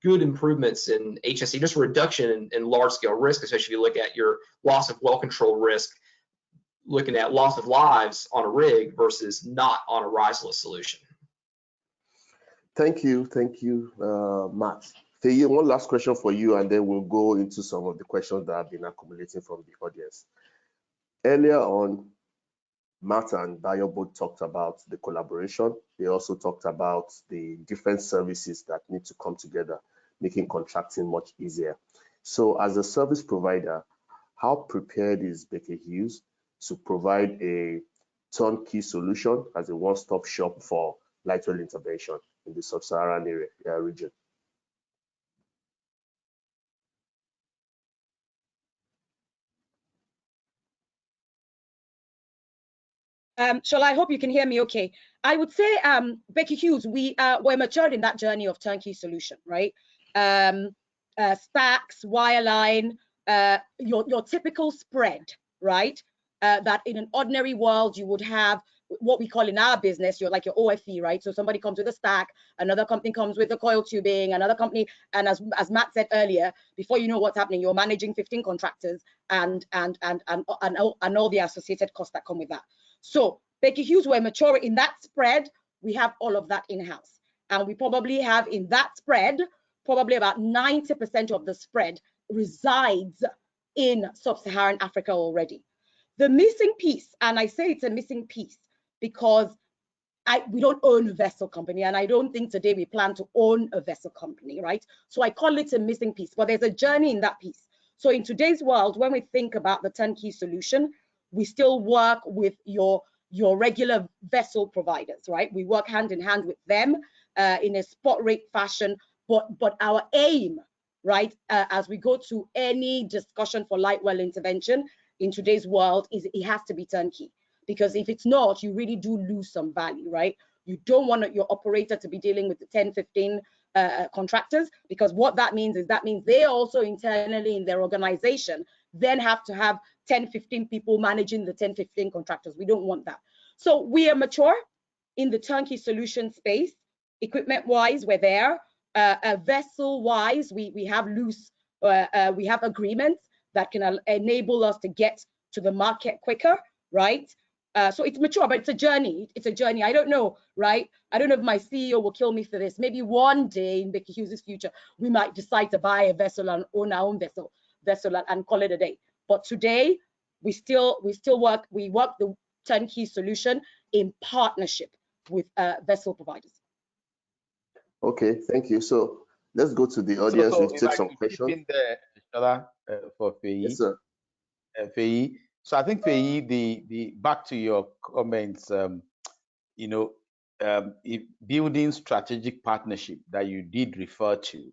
good improvements in HSE, just a reduction in large scale risk, especially if you look at your loss of well control risk, looking at loss of lives on a rig versus not on a riserless solution. Thank you, Matt. Faye, one last question for you, and then we'll go into some of the questions that have been accumulating from the audience. Earlier on, Matt and Bayo both talked about the collaboration. They also talked about the different services that need to come together, making contracting much easier. So as a service provider, how prepared is Baker Hughes to provide a turnkey solution as a one-stop shop for light oil intervention in the Sub-Saharan region? Shall I hope you can hear me okay? I would say, Baker Hughes, we're matured in that journey of turnkey solution, right? Stacks, wireline, your typical spread, right? That in an ordinary world, you would have what we call in our business, you're like your OFE, right? So somebody comes with a stack, another company comes with the coil tubing, another company, and as Matt said earlier, before you know what's happening, you're managing 15 contractors and all the associated costs that come with that. So Baker Hughes, we're mature in that spread. We have all of that in-house. And we probably have in that spread, probably about 90% of the spread resides in Sub-Saharan Africa already. The missing piece, and I say it's a missing piece because we don't own a vessel company, and I don't think today we plan to own a vessel company, right? So I call it a missing piece, but there's a journey in that piece. So in today's world, when we think about the turnkey solution, we still work with your regular vessel providers, right? We work hand in hand with them in a spot rate fashion, but our aim, right, as we go to any discussion for light well intervention in today's world is it has to be turnkey, because if it's not, you really do lose some value, right? You don't want your operator to be dealing with the 10, 15 contractors, because what that means is they also internally in their organization then have to have 10, 15 people managing the 10, 15 contractors. We don't want that. So we are mature in the turnkey solution space. Equipment-wise, we're there. Vessel-wise, we have loose, we have agreements that can enable us to get to the market quicker, right? So it's mature, but it's a journey. It's a journey. I don't know, right? I don't know if my CEO will kill me for this. Maybe one day in Baker Hughes' future, we might decide to buy a vessel and own our own vessel and call it a day. But today, we work the turnkey solution in partnership with vessel providers. Okay, thank you. So let's go to the audience. So We've taken some questions. In there, for Faye. Yes, sir. Faye. So I think Faye, the back to your comments, building strategic partnership that you did refer to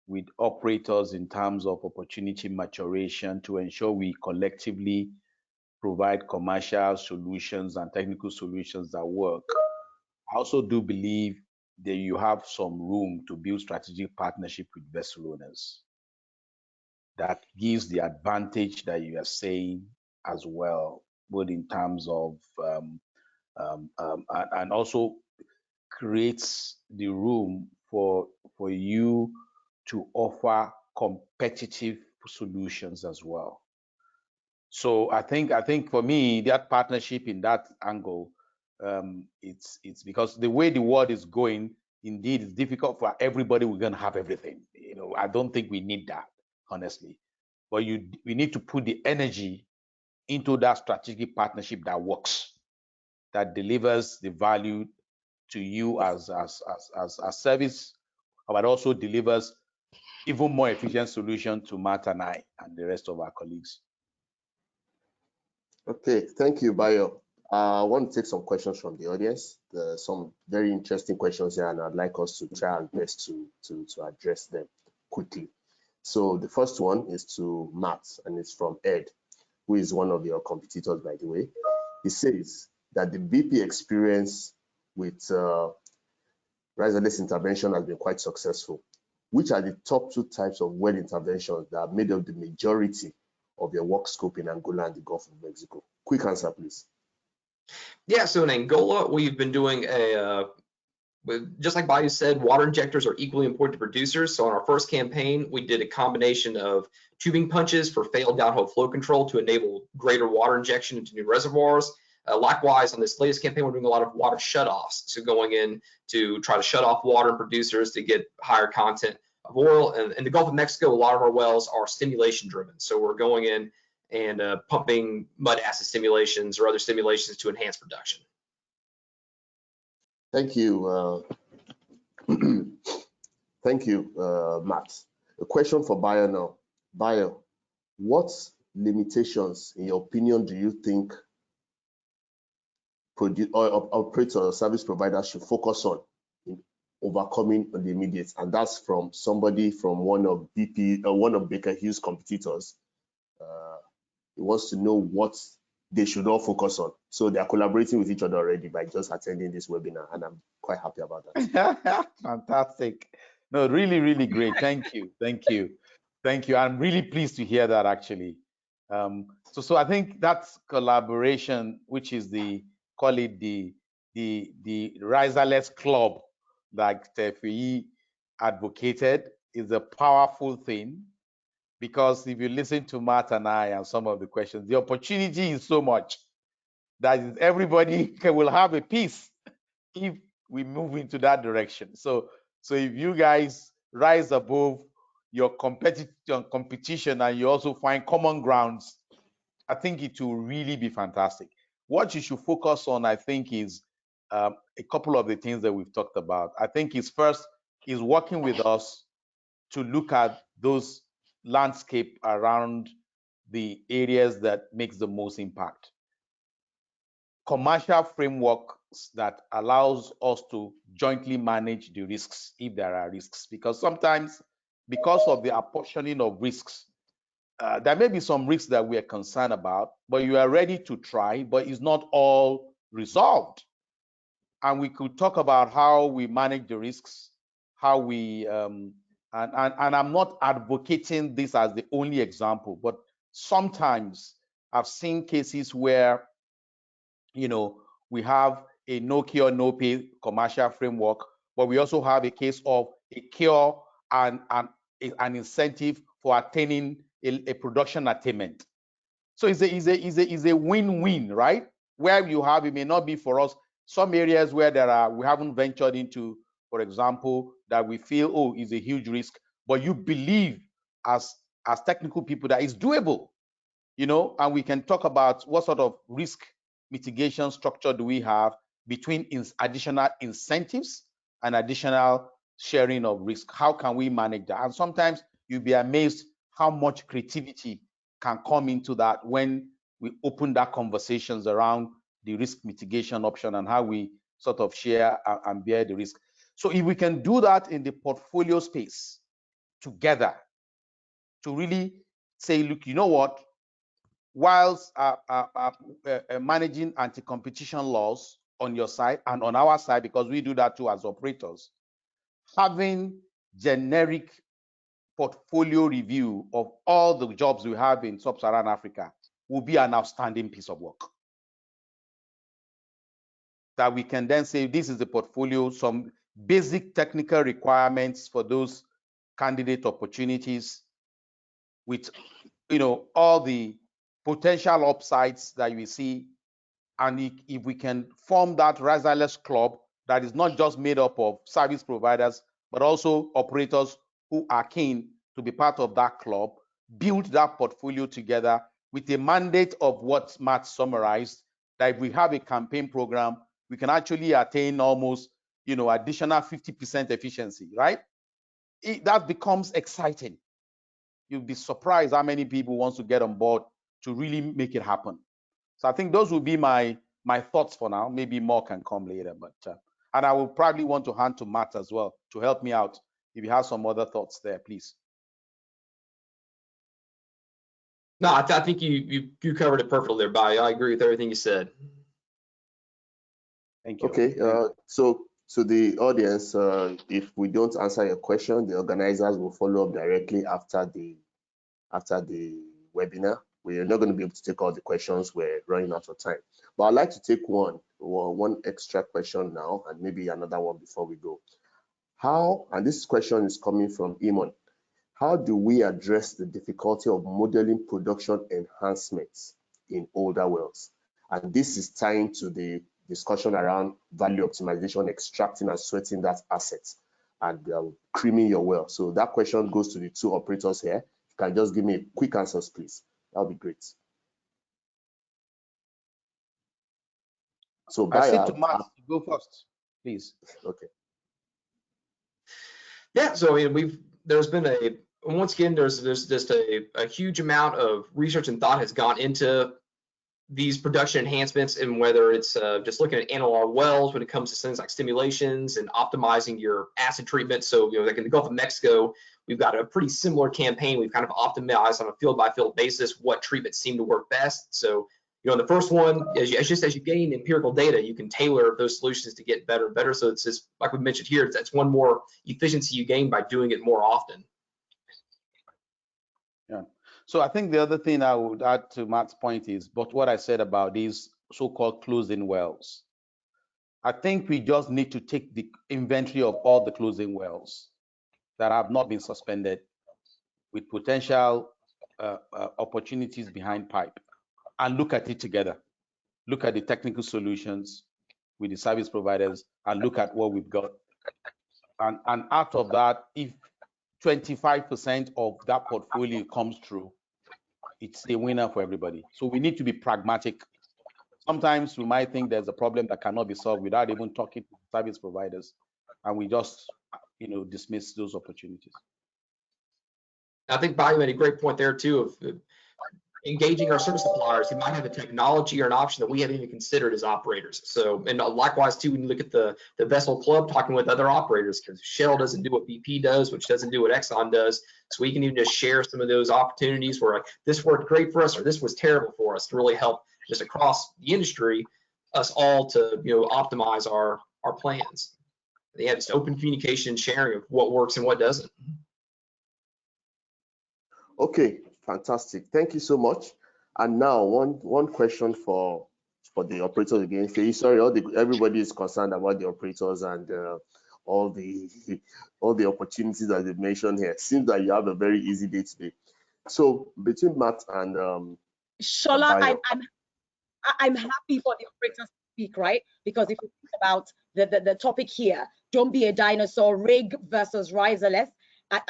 with operators in terms of opportunity maturation to ensure we collectively provide commercial solutions and technical solutions that work. I also do believe that you have some room to build strategic partnership with vessel owners. that gives the advantage that you are saying as well, both in terms of and also creates the room for you to offer competitive solutions as well. So I think for me, that partnership in that angle, it's because the way the world is going, indeed, it's difficult for everybody. We're gonna have everything. You know, I don't think we need that, honestly. But we need to put the energy into that strategic partnership that works, that delivers the value to you as service, but also delivers even more efficient solution to Matt and I and the rest of our colleagues. Okay, thank you, Bayo. I want to take some questions from the audience. There's some very interesting questions here, and I'd like us to try our best to address them quickly. So the first one is to Matt, and it's from Ed, who is one of your competitors, by the way. He says that the BP experience with Riserless intervention has been quite successful. Which are the top 2 types of well interventions that have made up the majority of your work scope in Angola and the Gulf of Mexico? Quick answer, please. Yeah, so in Angola, we've been doing just like Bayou said, water injectors are equally important to producers. So on our first campaign, we did a combination of tubing punches for failed downhole flow control to enable greater water injection into new reservoirs. Likewise, on this latest campaign, we're doing a lot of water shutoffs. So going in to try to shut off water in producers to get higher content of oil. And in the Gulf of Mexico, a lot of our wells are stimulation driven. So we're going in and pumping mud acid stimulations or other stimulations to enhance production. Thank you. Thank you, Matt. A question for Bayo now. Bayo, what limitations, in your opinion, do you think operators or service providers should focus on in overcoming the immediate? And that's from somebody from one of Baker Hughes' competitors. He wants to know what they should all focus on. So they are collaborating with each other already by just attending this webinar, and I'm quite happy about that. Fantastic. No, really, really great. Thank you. Thank you. Thank you. I'm really pleased to hear that, actually. So I think that's collaboration, which is call it the Riserless Club that TFE advocated, is a powerful thing. Because if you listen to Matt and I and some of the questions, the opportunity is so much that everybody will have a piece if we move into that direction. So if you guys rise above your competition and you also find common grounds, I think it will really be fantastic. What you should focus on, I think, is a couple of the things that we've talked about. I think is first is working with us to look at those landscape around the areas that makes the most impact. Commercial frameworks that allows us to jointly manage the risks if there are risks, because sometimes because of the apportioning of risks, there may be some risks that we are concerned about, but you are ready to try, but it's not all resolved. And we could talk about how we manage the risks, how we and I'm not advocating this as the only example, but sometimes I've seen cases where, you know, we have a no cure, no pay commercial framework, but we also have a case of a cure and an incentive for attaining a production attainment. So it's a win-win, right? Where you have, it may not be for us, some areas where we haven't ventured into, for example, that we feel, oh, is a huge risk, but you believe as technical people that it's doable, you know, and we can talk about what sort of risk mitigation structure do we have between additional incentives and additional sharing of risk. How can we manage that? And sometimes you'll be amazed how much creativity can come into that when we open that conversations around the risk mitigation option and how we sort of share and bear the risk. So if we can do that in the portfolio space together to really say, look, you know what, whilst managing anti-competition laws on your side and on our side, because we do that too as operators, having generic portfolio review of all the jobs we have in sub-Saharan Africa will be an outstanding piece of work. That we can then say, this is the portfolio, some basic technical requirements for those candidate opportunities with, all the potential upsides that we see. And if we can form that Riserless club that is not just made up of service providers, but also operators who are keen to be part of that club, build that portfolio together with a mandate of what Matt summarized, that if we have a campaign program, we can actually attain almost, additional 50% efficiency, right? That becomes exciting. You'll be surprised how many people want to get on board to really make it happen. So I think those will be my thoughts for now. Maybe more can come later, but and I will probably want to hand to Matt as well to help me out. If you have some other thoughts there, please. No, I think you covered it perfectly there, Bai. I agree with everything you said. Thank you. Okay, so to the audience, if we don't answer your question, the organizers will follow up directly after the webinar. We are not going to be able to take all the questions. We're running out of time. But I'd like to take one extra question now, and maybe another one before we go. And this question is coming from Imon. How do we address the difficulty of modeling production enhancements in older wells? And this is tying to the discussion around value optimization, extracting and sweating that asset, and creaming your well. So that question goes to the two operators here. You can just give me quick answers, please. That would be great. So I said to Matt, go first, please. Okay. Yeah, so I mean, there's been once again, there's just a huge amount of research and thought has gone into these production enhancements, and whether it's just looking at analog wells when it comes to things like stimulations and optimizing your acid treatment. So, like in the Gulf of Mexico, we've got a pretty similar campaign. We've kind of optimized on a field by field basis what treatments seem to work best. So, the first one, as you gain empirical data, you can tailor those solutions to get better and better. So it's just like we mentioned here, that's one more efficiency you gain by doing it more often. Yeah. So I think the other thing I would add to Matt's point is, but what I said about these so-called closing wells, I think we just need to take the inventory of all the closing wells that have not been suspended with potential opportunities behind pipe, and look at it together. Look at the technical solutions with the service providers, and look at what we've got. And out of that, if 25% of that portfolio comes through, it's a winner for everybody. So we need to be pragmatic. Sometimes we might think there's a problem that cannot be solved without even talking to service providers, and we just, dismiss those opportunities. I think Bai made a great point there too of engaging our service suppliers who might have a technology or an option that we haven't even considered as operators. So, and likewise too, when you look at the vessel club, talking with other operators, because Shell doesn't do what BP does, which doesn't do what Exxon does. So we can even just share some of those opportunities where, like, this worked great for us or this was terrible for us, to really help just across the industry, us all to optimize our plans. They have just open communication, sharing of what works and what doesn't. Okay, fantastic. Thank you so much. And now one question for the operators again. Sorry, everybody is concerned about the operators and all the opportunities that they've mentioned here. It seems that you have a very easy day today. So between Matt and Shola, I'm happy for the operators to speak, right? Because if you think about the topic here, don't be a dinosaur, rig versus riserless.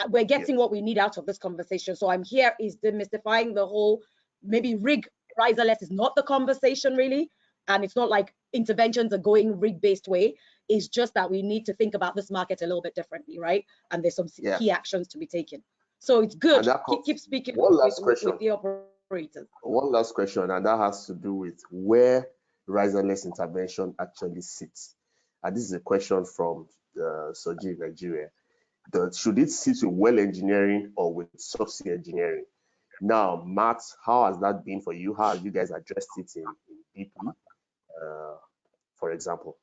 We're getting what we need out of this conversation. So I'm here is demystifying the whole, maybe rig riserless is not the conversation really. And it's not like interventions are going rig-based way. It's just that we need to think about this market a little bit differently, right? And there's some key actions to be taken. So it's good. Keep speaking with the operators. One last question, and that has to do with where riserless intervention actually sits. And this is a question from Soji, Nigeria. Should it sit with well engineering or with subsea engineering? Now, Matt, how has that been for you? How have you guys addressed it in BP, for example?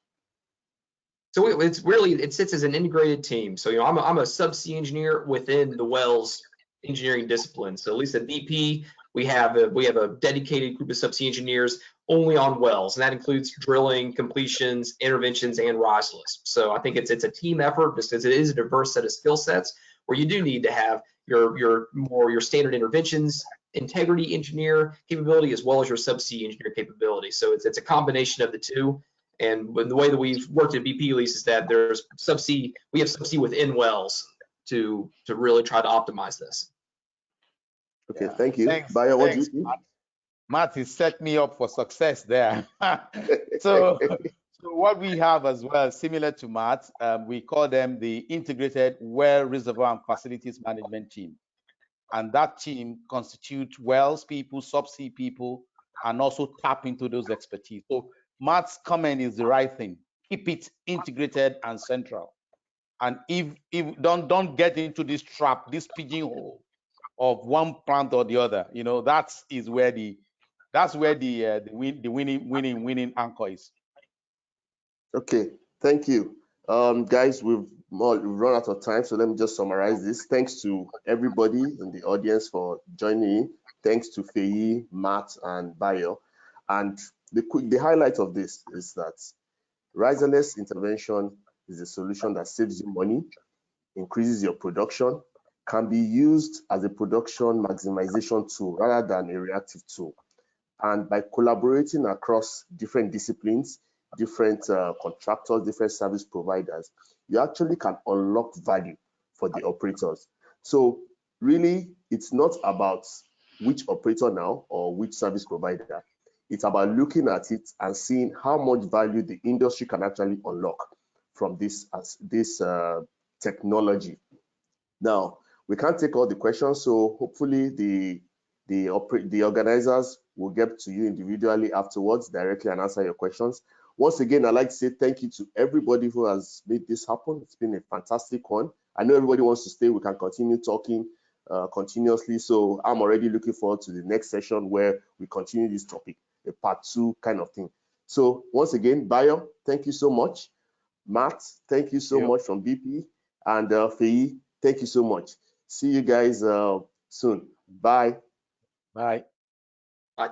So it sits as an integrated team. So, I'm a subsea engineer within the wells engineering discipline. So at least at BP, we have a dedicated group of subsea engineers only on wells, and that includes drilling, completions, interventions, and riserless. So I think it's a team effort, just as it is a diverse set of skill sets where you do need to have your standard interventions, integrity engineer capability, as well as your subsea engineer capability. So it's a combination of the two. And the way that we've worked at BP, at least, is that we have subsea within wells to really try to optimize this. Okay, thank you. Thanks. Bayo, what do you Thanks, think? Matt has set me up for success there. So what we have as well, similar to Matt, we call them the Integrated Well Reservoir and Facilities Management Team. And that team constitutes wells people, subsea people, and also tap into those expertise. So Matt's comment is the right thing. Keep it integrated and central. And if don't get into this trap, this pigeonhole of one plant or the other. That's where the winning anchor is. Okay, thank you. Guys, we've run out of time, so let me just summarize this. Thanks to everybody in the audience for joining in. Thanks to Feyi, Matt, and Bayo. And the highlight of this is that riserless intervention is a solution that saves you money, increases your production, can be used as a production maximization tool rather than a reactive tool. And by collaborating across different disciplines, different contractors, different service providers, you actually can unlock value for the operators. So really, it's not about which operator now or which service provider. It's about looking at it and seeing how much value the industry can actually unlock from this technology. Now, we can't take all the questions, so hopefully the organizers will get to you individually afterwards directly and answer your questions. Once again, I'd like to say thank you to everybody who has made this happen. It's been a fantastic one. I know everybody wants to stay. We can continue talking continuously. So I'm already looking forward to the next session where we continue this topic, a part 2 kind of thing. So once again, Bayo, thank you so much. Matt, thank you so much from BP. And Feyi, thank you so much. See you guys soon. Bye. Bye. Bye.